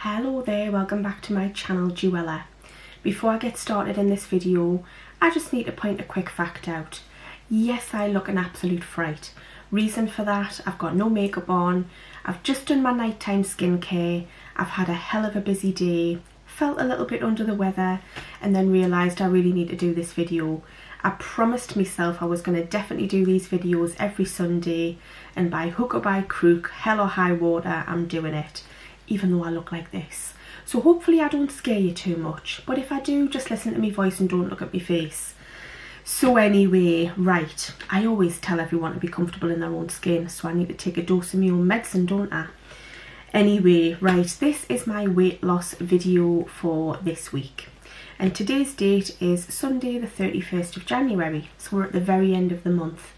Hello there, welcome back to my channel Juella. Before I get started in this video, I just need to point a quick fact out. Yes, I look an absolute fright. Reason for that, I've got no makeup on, I've just done my nighttime skincare, I've had a hell of a busy day, felt a little bit under the weather and then realised I really need to do this video. I promised myself I was going to definitely do these videos every Sunday, and by hook or by crook, hell or high water, I'm doing it. Even though I look like this. So hopefully I don't scare you too much, but if I do, just listen to my voice and don't look at my face. So anyway, right, I always tell everyone to be comfortable in their own skin, so I need to take a dose of my own medicine, don't I? Anyway, right, this is my weight loss video for this week. And today's date is Sunday the 31st of January, so we're at the very end of the month.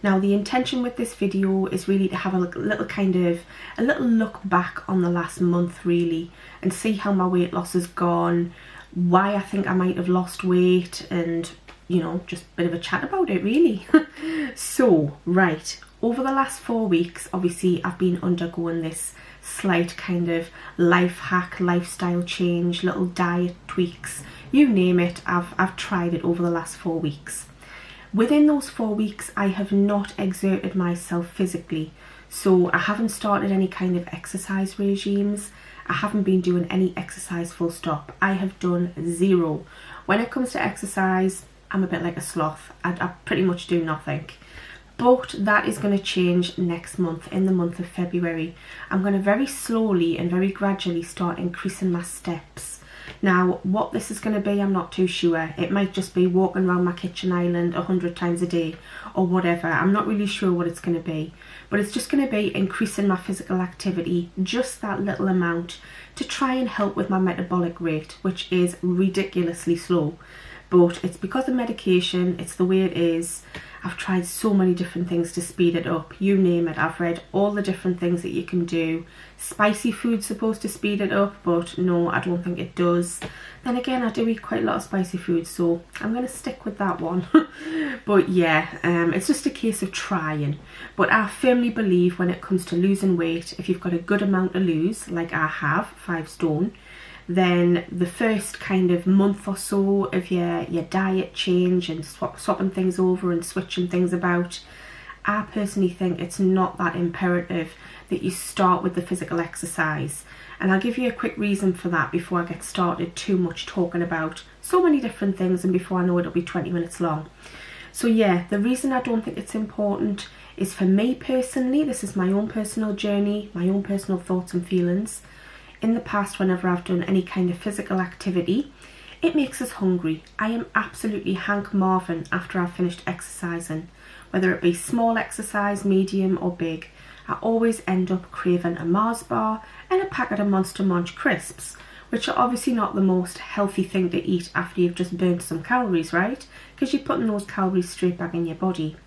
Now the intention with this video is really to have a little look back on the last month really, and see how my weight loss has gone, why I think I might have lost weight, and you know, just a bit of a chat about it really. So right, over the last 4 weeks obviously I've been undergoing this slight kind of life hack, lifestyle change, little diet tweaks, you name it, I've tried it over the last 4 weeks. Within those 4 weeks, I have not exerted myself physically, so I haven't started any kind of exercise regimes. I haven't been doing any exercise full stop. I have done zero. When it comes to exercise, I'm a bit like a sloth. I pretty much do nothing. But that is going to change next month, in the month of February. I'm going to very slowly and very gradually start increasing my steps. Now, what this is going to be, I'm not too sure. It might just be walking around my kitchen island 100 times a day or whatever. I'm not really sure what it's going to be. But it's just going to be increasing my physical activity, just that little amount, to try and help with my metabolic rate, which is ridiculously slow. But it's because of medication, it's the way it is. I've tried so many different things to speed it up, you name it. I've read all the different things that you can do. Spicy food's supposed to speed it up, but no, I don't think it does. Then again, I do eat quite a lot of spicy food, so I'm going to stick with that one. But yeah, it's just a case of trying. But I firmly believe when it comes to losing weight, if you've got a good amount to lose, like I have, 5 stone, then the first kind of month or so of your diet change and swapping things over and switching things about, I personally think it's not that imperative that you start with the physical exercise. And I'll give you a quick reason for that before I get started too much talking about so many different things, and before I know it'll be 20 minutes long. So yeah, the reason I don't think it's important is, for me personally, this is my own personal journey, my own personal thoughts and feelings. In the past, whenever I've done any kind of physical activity, it makes us hungry. I am absolutely Hank Marvin after I've finished exercising. Whether it be small exercise, medium or big, I always end up craving a Mars bar and a packet of Monster Munch crisps, which are obviously not the most healthy thing to eat after you've just burnt some calories, right? Because you're putting those calories straight back in your body.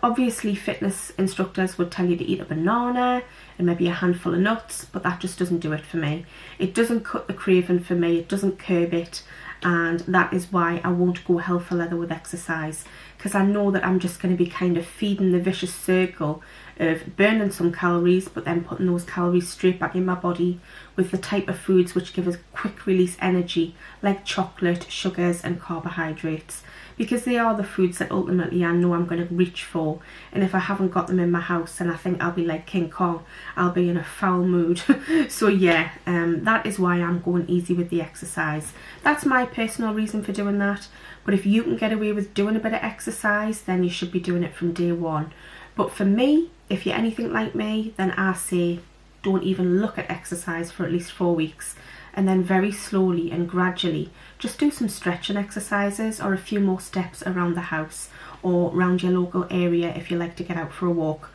Obviously, fitness instructors would tell you to eat a banana and maybe a handful of nuts, but that just doesn't do it for me. It doesn't cut the craving for me, it doesn't curb it, and that is why I won't go hell for leather with exercise, because I know that I'm just going to be kind of feeding the vicious circle of burning some calories, but then putting those calories straight back in my body with the type of foods which give us quick release energy, like chocolate, sugars and carbohydrates. Because they are the foods that ultimately I know I'm going to reach for, and if I haven't got them in my house, then I think I'll be like King Kong. I'll be in a foul mood. So yeah, that is why I'm going easy with the exercise. That's my personal reason for doing that. But if you can get away with doing a bit of exercise, then you should be doing it from day one. But for me, if you're anything like me, then I say don't even look at exercise for at least 4 weeks. And then very slowly and gradually just do some stretching exercises or a few more steps around the house or around your local area if you like to get out for a walk.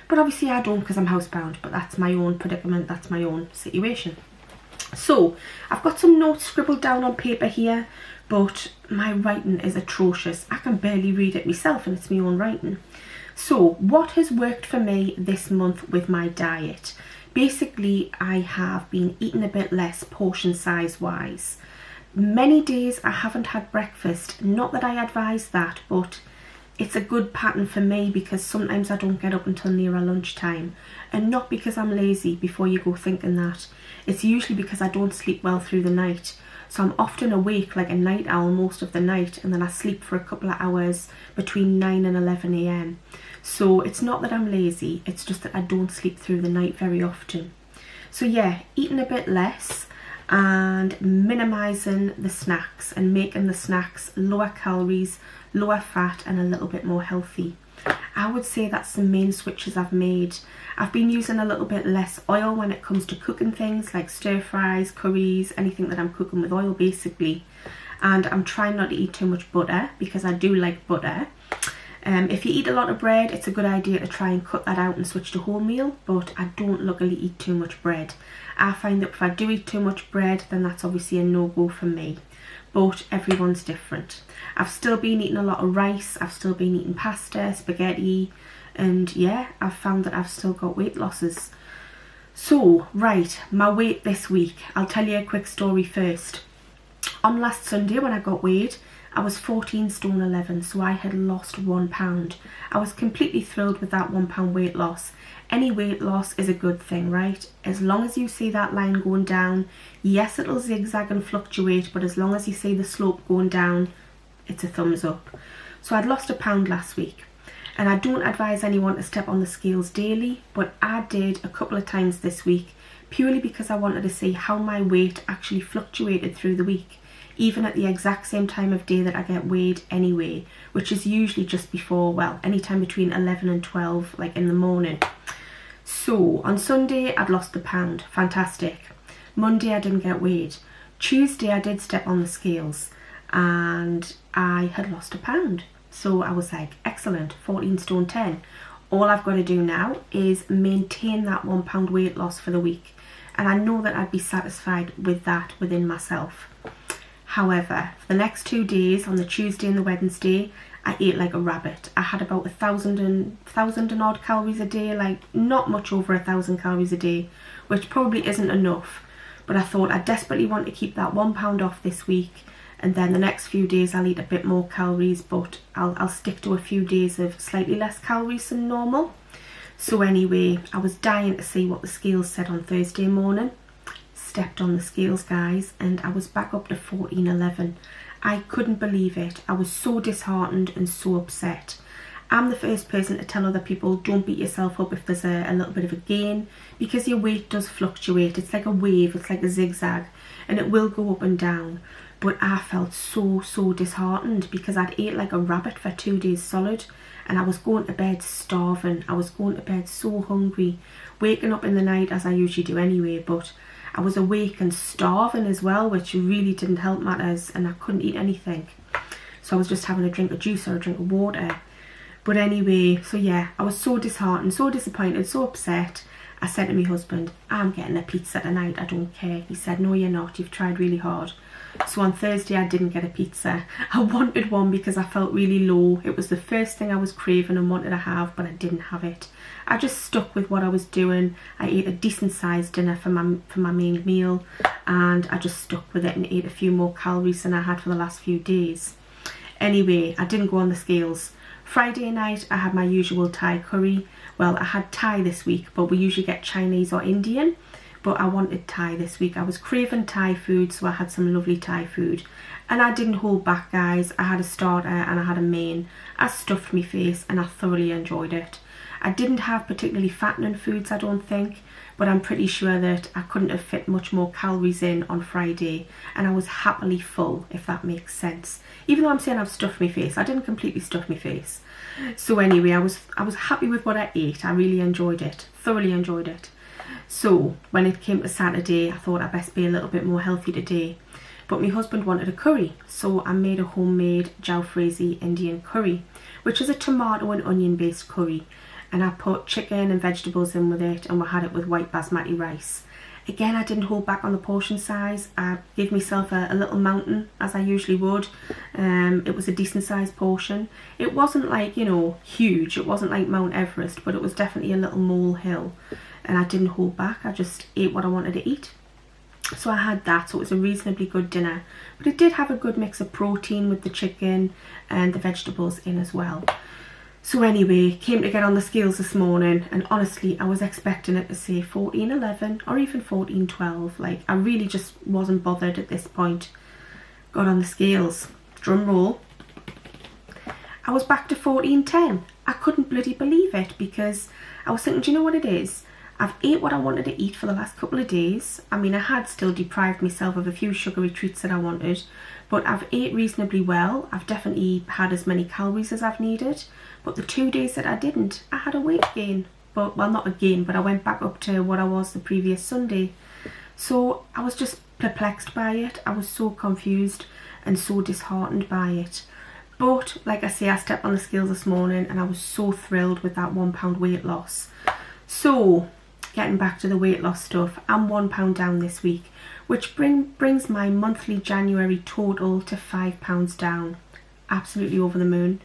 But obviously I don't, because I'm housebound, but that's my own predicament, that's my own situation. So I've got some notes scribbled down on paper here, but my writing is atrocious. I can barely read it myself, and it's my own writing. So what has worked for me this month with my diet? Basically, I have been eating a bit less portion size wise. Many days I haven't had breakfast. Not that I advise that, but it's a good pattern for me because sometimes I don't get up until nearer lunchtime, and not because I'm lazy, before you go thinking that. It's usually because I don't sleep well through the night. So I'm often awake like a night owl most of the night, and then I sleep for a couple of hours between 9 and 11 a.m. So it's not that I'm lazy, it's just that I don't sleep through the night very often. So yeah, eating a bit less and minimising the snacks and making the snacks lower calories, lower fat and a little bit more healthy. I would say that's the main switches I've made. I've been using a little bit less oil when it comes to cooking things like stir fries, curries, anything that I'm cooking with oil basically. And I'm trying not to eat too much butter because I do like butter. If you eat a lot of bread, it's a good idea to try and cut that out and switch to wholemeal, but I don't luckily eat too much bread. I find that if I do eat too much bread, then that's obviously a no-go for me. But everyone's different. I've still been eating a lot of rice, I've still been eating pasta, spaghetti, and yeah, I've found that I've still got weight losses. So, right, my weight this week. I'll tell you a quick story first. On last Sunday when I got weighed, I was 14 stone 11, so I had lost £1. I was completely thrilled with that £1 weight loss. Any weight loss is a good thing, right? As long as you see that line going down, yes, it'll zigzag and fluctuate, but as long as you see the slope going down, it's a thumbs up. So I'd lost £1 last week, and I don't advise anyone to step on the scales daily, but I did a couple of times this week, purely because I wanted to see how my weight actually fluctuated through the week, even at the exact same time of day that I get weighed anyway, which is usually just before, well, anytime between 11 and 12, like in the morning. So on Sunday I'd lost £1, fantastic. Monday I didn't get weighed. Tuesday I did step on the scales and I had lost £1. So I was like, excellent, 14 stone 10. All I've got to do now is maintain that £1 weight loss for the week, and I know that I'd be satisfied with that within myself. However, for the next 2 days, on the Tuesday and the Wednesday, I ate like a rabbit. I had about 1,000 and odd calories a day, like not much over 1,000 calories a day, which probably isn't enough. But I thought I desperately want to keep that £1 off this week, and then the next few days I'll eat a bit more calories, but I'll stick to a few days of slightly less calories than normal. So anyway, I was dying to see what the scales said on Thursday morning. Stepped on the scales, guys, and I was back up to 14.11. I couldn't believe it. I was so disheartened and so upset. I'm the first person to tell other people, don't beat yourself up if there's a little bit of a gain, because your weight does fluctuate. It's like a wave, it's like a zigzag, and it will go up and down. But I felt so disheartened because I'd ate like a rabbit for 2 days solid, and I was going to bed starving. I was going to bed so hungry, waking up in the night as I usually do anyway, but I was awake and starving as well, which really didn't help matters, and I couldn't eat anything. So I was just having a drink of juice or a drink of water. But anyway, so yeah, I was so disheartened, so disappointed, so upset. I said to my husband, I'm getting a pizza tonight, I don't care. He said, no you're not, you've tried really hard. So on Thursday I didn't get a pizza. I wanted one because I felt really low. It was the first thing I was craving and wanted to have, but I didn't have it. I just stuck with what I was doing. I ate a decent sized dinner for my main meal, and I just stuck with it and ate a few more calories than I had for the last few days. Anyway, I didn't go on the scales. Friday night I had my usual Thai curry. Well, I had Thai this week, but we usually get Chinese or Indian. But I wanted Thai this week. I was craving Thai food, so I had some lovely Thai food. And I didn't hold back, guys. I had a starter and I had a main. I stuffed my face and I thoroughly enjoyed it. I didn't have particularly fattening foods, I don't think, but I'm pretty sure that I couldn't have fit much more calories in on Friday, and I was happily full, if that makes sense. Even though I'm saying I've stuffed my face, I didn't completely stuff my face. So anyway, I was happy with what I ate. I really enjoyed it, thoroughly enjoyed it. So when it came to Saturday, I thought I'd best be a little bit more healthy today. But my husband wanted a curry, so I made a homemade jalfrezi Indian curry, which is a tomato and onion based curry. And I put chicken and vegetables in with it, and we had it with white basmati rice. Again, I didn't hold back on the portion size. I gave myself a little mountain, as I usually would. It was a decent sized portion. It wasn't like, you know, huge. It wasn't like Mount Everest, but it was definitely a little molehill. And I didn't hold back. I just ate what I wanted to eat. So I had that, so it was a reasonably good dinner. But it did have a good mix of protein with the chicken and the vegetables in as well. So anyway, came to get on the scales this morning, and honestly, I was expecting it to say 14.11 or even 14.12. Like, I really just wasn't bothered at this point. Got on the scales, drum roll. I was back to 14.10. I couldn't bloody believe it, because I was thinking, do you know what it is? I've ate what I wanted to eat for the last couple of days. I mean, I had still deprived myself of a few sugary treats that I wanted, but I've ate reasonably well. I've definitely had as many calories as I've needed, but the 2 days that I didn't, I had a weight gain. But, well, not a gain, but I went back up to what I was the previous Sunday. So I was just perplexed by it. I was so confused and so disheartened by it. But, like I say, I stepped on the scales this morning and I was so thrilled with that £1 weight loss. So, getting back to the weight loss stuff, I'm £1 down this week, which brings my monthly January total to £5 down. Absolutely over the moon.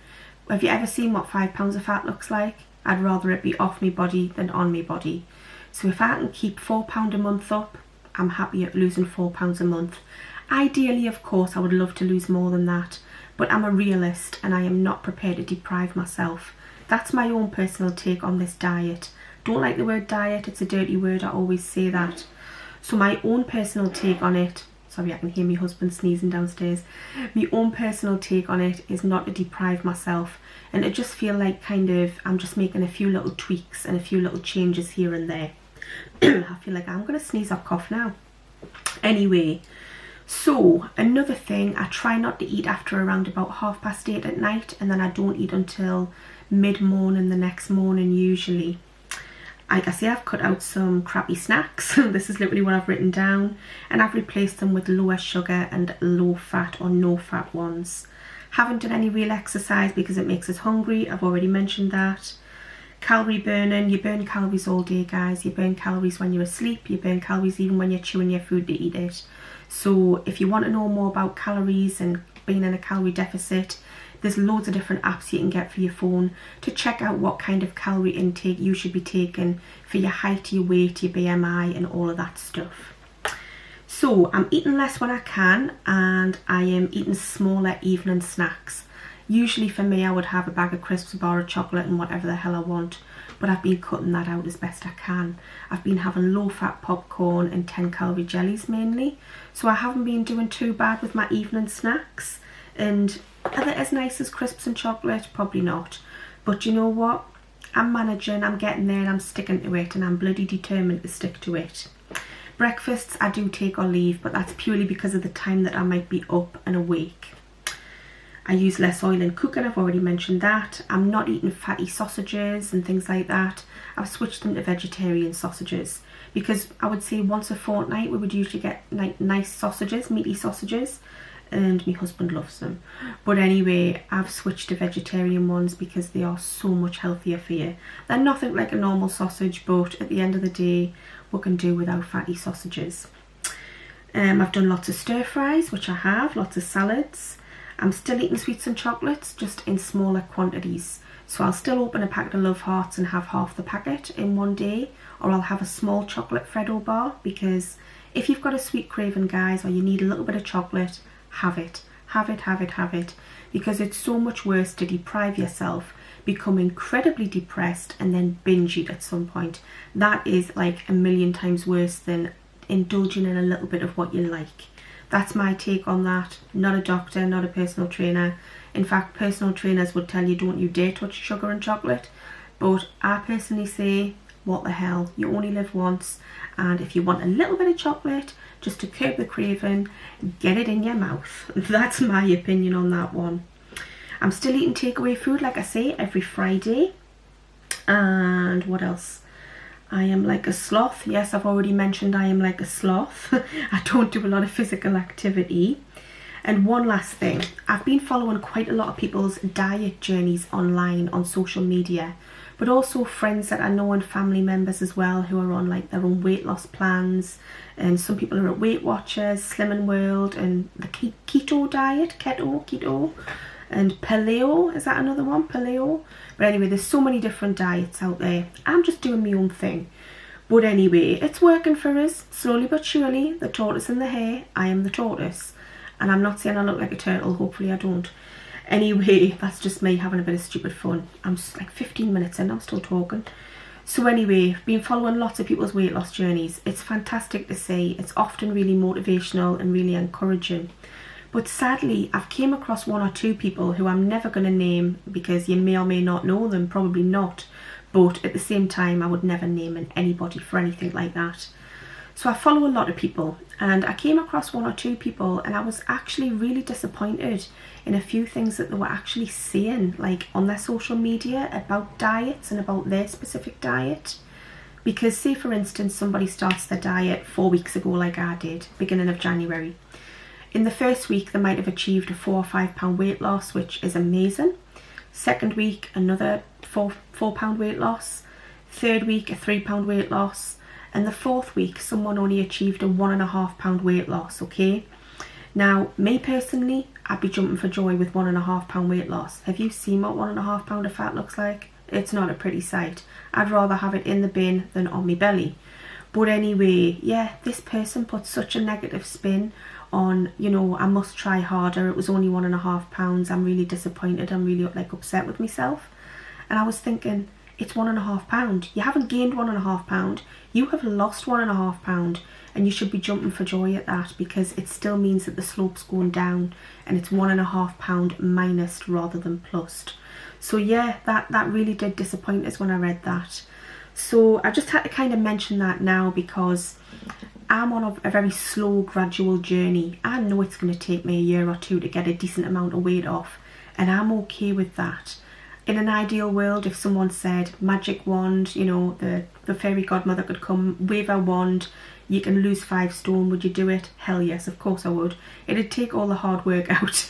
Have you ever seen what 5 pounds of fat looks like? I'd rather it be off me body than on me body. So if I can keep £4 a month up, I'm happy at losing £4 a month. Ideally, of course, I would love to lose more than that, but I'm a realist and I am not prepared to deprive myself. That's my own personal take on this diet. Don't like the word diet, it's a dirty word, I always say that. So my own personal take on it, sorry, I can hear my husband sneezing downstairs. My own personal take on it is not to deprive myself and to just feel like kind of I'm just making a few little tweaks and a few little changes here and there. I feel like I'm going to sneeze or cough now. Anyway, so another thing, I try not to eat after around about 8:30 at night, and then I don't eat until mid-morning the next morning usually. Like I say, I've cut out some crappy snacks. This is literally what I've written down, and I've replaced them with lower sugar and low fat or no fat ones. Haven't done any real exercise because it makes us hungry. I've already mentioned that. Calorie burning, you burn calories all day, guys. You burn calories when you're asleep, you burn calories even when you're chewing your food to eat it. So if you want to know more about calories and being in a calorie deficit, there's loads of different apps you can get for your phone to check out what kind of calorie intake you should be taking for your height, your weight, your BMI and all of that stuff. So I'm eating less when I can, and I am eating smaller evening snacks. Usually for me I would have a bag of crisps, a bar of chocolate and whatever the hell I want, but I've been cutting that out as best I can. I've been having low fat popcorn and 10 calorie jellies mainly, so I haven't been doing too bad with my evening snacks. And are they as nice as crisps and chocolate? Probably not. But you know what? I'm managing, I'm getting there and I'm sticking to it, and I'm bloody determined to stick to it. Breakfasts I do take or leave, but that's purely because of the time that I might be up and awake. I use less oil in cooking, I've already mentioned that. I'm not eating fatty sausages and things like that. I've switched them to vegetarian sausages because I would say once a fortnight we would usually get like nice sausages, meaty sausages, and my husband loves them. But anyway, I've switched to vegetarian ones because they are so much healthier for you. They're nothing like a normal sausage, but at the end of the day we can do without fatty sausages. I've done lots of stir fries, which I have, lots of salads. I'm still eating sweets and chocolates, just in smaller quantities. So I'll still open a packet of Love Hearts and have half the packet in one day, or I'll have a small chocolate Freddo bar, because if you've got a sweet craving, guys, or you need a little bit of chocolate, have it. Have it, have it, have it. Because it's so much worse to deprive yourself, become incredibly depressed, and then binge eat at some point. That is like a million times worse than indulging in a little bit of what you like. That's my take on that. Not a doctor, not a personal trainer. In fact, personal trainers would tell you don't you dare touch sugar and chocolate. But I personally say, what the hell, you only live once, and if you want a little bit of chocolate just to curb the craving, get it in your mouth. That's my opinion on that one. I'm still eating takeaway food, like I say, every Friday. And what else? I am like a sloth. Yes, I've already mentioned I am like a sloth. I don't do a lot of physical activity. And one last thing, I've been following quite a lot of people's diet journeys online on social media, but also friends that I know and family members as well who are on like their own weight loss plans. And some people are at Weight Watchers, Slimming World, and the keto diet, keto, and paleo, is that another one, paleo? But anyway, there's so many different diets out there. I'm just doing my own thing. But anyway, it's working for us, slowly but surely. The tortoise and the hare, I am the tortoise. And I'm not saying I look like a turtle, hopefully I don't. Anyway, that's just me having a bit of stupid fun. I'm just like 15 minutes in, I'm still talking. So anyway, I've been following lots of people's weight loss journeys. It's fantastic to see. It's often really motivational and really encouraging. But sadly, I've came across one or two people who I'm never going to name because you may or may not know them, probably not. But at the same time, I would never name anybody for anything like that. So I follow a lot of people, and I came across one or two people and I was actually really disappointed in a few things that they were actually saying, like on their social media, about diets and about their specific diet. Because say for instance somebody starts their diet 4 weeks ago like I did, beginning of January. In the first week they might have achieved a 4 or 5 pound weight loss, which is amazing. Second week another 4 pound weight loss. Third week a 3 pound weight loss. And the fourth week someone only achieved a 1.5 pound weight loss, okay? Now, me personally, I'd be jumping for joy with 1.5 pound weight loss. Have you seen what 1.5 pound of fat looks like? It's not a pretty sight. I'd rather have it in the bin than on my belly. But anyway, yeah, this person put such a negative spin on, you know, I must try harder. It was only 1.5 pounds. I'm really disappointed. I'm really like upset with myself. And I was thinking, it's 1.5 pound. You haven't gained 1.5 pound. You have lost 1.5 pound, and you should be jumping for joy at that because it still means that the slope's going down and it's 1.5 pound minus rather than plus. So yeah, that really did disappoint us when I read that. So I just had to kind of mention that now because I'm on a very slow, gradual journey. I know it's going to take me a year or two to get a decent amount of weight off, and I'm okay with that. In an ideal world, if someone said, magic wand, you know, the fairy godmother could come, wave a wand, you can lose 5 stone, would you do it? Hell yes, of course I would. It'd take all the hard work out.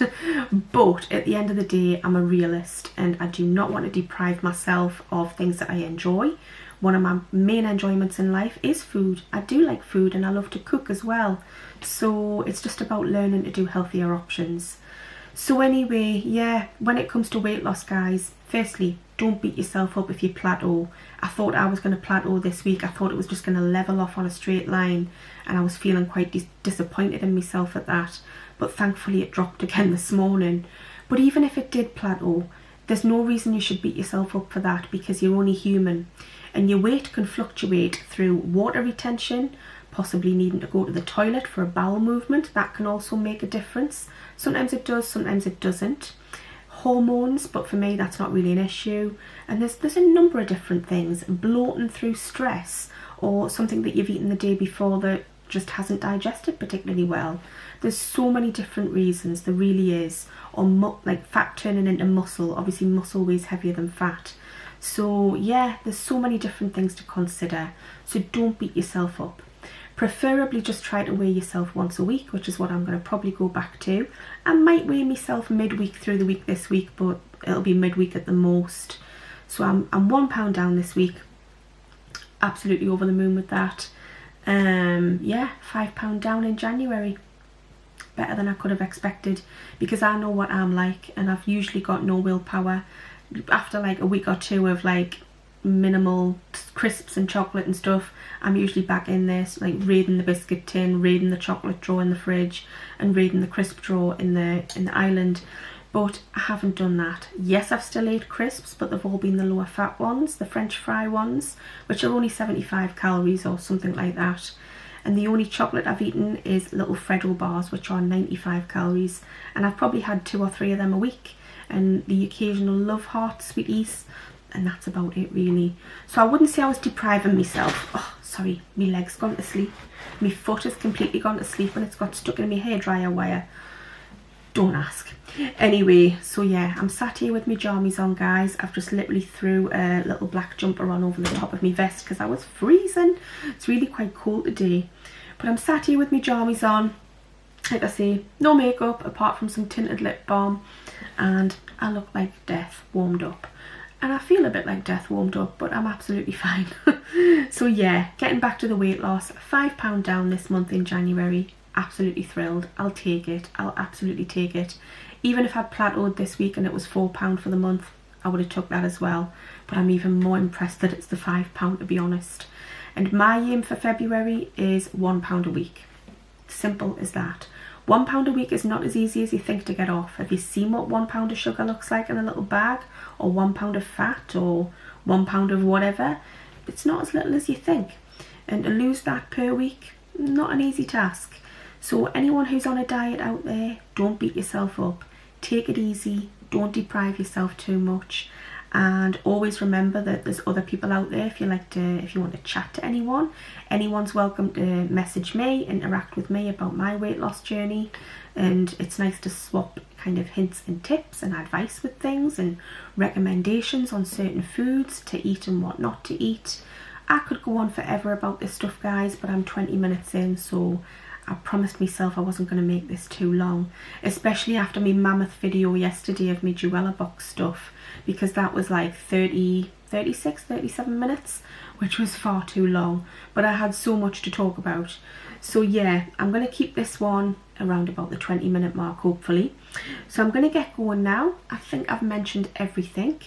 But at the end of the day, I'm a realist and I do not want to deprive myself of things that I enjoy. One of my main enjoyments in life is food. I do like food and I love to cook as well. So it's just about learning to do healthier options. So anyway, yeah, when it comes to weight loss, guys, firstly, don't beat yourself up if you plateau. I thought I was going to plateau this week. I thought it was just going to level off on a straight line, and I was feeling quite disappointed in myself at that. But thankfully it dropped again this morning. But even if it did plateau, there's no reason you should beat yourself up for that because you're only human. And your weight can fluctuate through water retention, possibly needing to go to the toilet for a bowel movement. That can also make a difference. Sometimes it does, sometimes it doesn't. Hormones, but for me that's not really an issue. And there's a number of different things. Bloating through stress, or something that you've eaten the day before that just hasn't digested particularly well. There's so many different reasons, there really is. Or like fat turning into muscle. Obviously muscle weighs heavier than fat. So yeah, there's so many different things to consider. So don't beat yourself up. Preferably just try to weigh yourself once a week, which is what I'm going to probably go back to. I might weigh myself midweek through the week this week, but it'll be midweek at the most. So I'm 1 pound down this week. Absolutely over the moon with that. Yeah, 5 pound down in January. Better than I could have expected because I know what I'm like and I've usually got no willpower. After like a week or two of like minimal crisps and chocolate and stuff, I'm usually back in this, like raiding the biscuit tin, raiding the chocolate drawer in the fridge and raiding the crisp drawer in the island. But I haven't done that. Yes, I've still ate crisps, but they've all been the lower fat ones, the French fry ones, which are only 75 calories or something like that. And the only chocolate I've eaten is little Freddo bars, which are 95 calories. And I've probably had 2 or 3 of them a week. And the occasional Love Heart sweeties. And that's about it really. So I wouldn't say I was depriving myself. Oh, sorry, my leg's gone to sleep. My foot has completely gone to sleep and it's got stuck in my hairdryer wire. Don't ask. Anyway, so yeah, I'm sat here with my jammies on, guys. I've just literally threw a little black jumper on over the top of my vest because I was freezing. It's really quite cold today. But I'm sat here with my jammies on. Like I say, no makeup apart from some tinted lip balm. And I look like death warmed up. And I feel a bit like death warmed up, but I'm absolutely fine. So yeah, getting back to the weight loss, 5 pound down this month in January. Absolutely thrilled. I'll take it. I'll absolutely take it. Even if I'd plateaued this week and it was £4 for the month, I would have took that as well. But I'm even more impressed that it's the £5, to be honest. And my aim for February is £1 a week. Simple as that. £1 a week is not as easy as you think to get off. Have you seen what £1 of sugar looks like in a little bag? Or £1 of fat? Or £1 of whatever? It's not as little as you think. And to lose that per week, not an easy task. So anyone who's on a diet out there, don't beat yourself up. Take it easy. Don't deprive yourself too much. And always remember that there's other people out there. If you want to chat to anyone, anyone's welcome to message me, interact with me about my weight loss journey. And it's nice to swap kind of hints and tips and advice with things and recommendations on certain foods to eat and what not to eat. I could go on forever about this stuff, guys, but I'm 20 minutes in, so I promised myself I wasn't going to make this too long, especially after my mammoth video yesterday of my Jewella box stuff, because that was like 37 minutes, which was far too long, but I had so much to talk about. So yeah, I'm going to keep this one around about the 20-minute mark, hopefully. So I'm going to get going now. I think I've mentioned everything.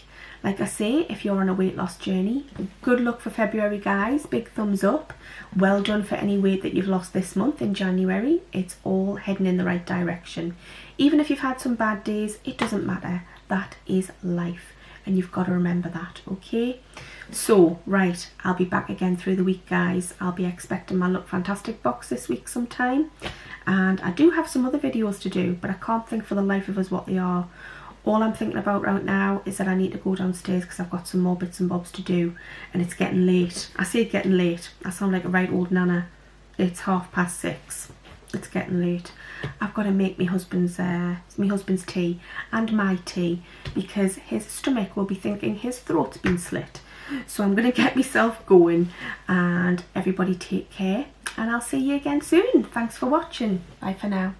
Like I say, if you're on a weight loss journey, good luck for February, guys. Big thumbs up. Well done for any weight that you've lost this month in January. It's all heading in the right direction. Even if you've had some bad days, it doesn't matter. That is life. And you've got to remember that, okay? So, right, I'll be back again through the week, guys. I'll be expecting my Look Fantastic box this week sometime. And I do have some other videos to do, but I can't think for the life of us what they are. All I'm thinking about right now is that I need to go downstairs because I've got some more bits and bobs to do, and it's getting late. I say getting late. I sound like a right old nana. It's 6:30. It's getting late. I've got to make my husband's tea and my tea because his stomach will be thinking his throat's been slit. So I'm going to get myself going, and everybody take care, and I'll see you again soon. Thanks for watching. Bye for now.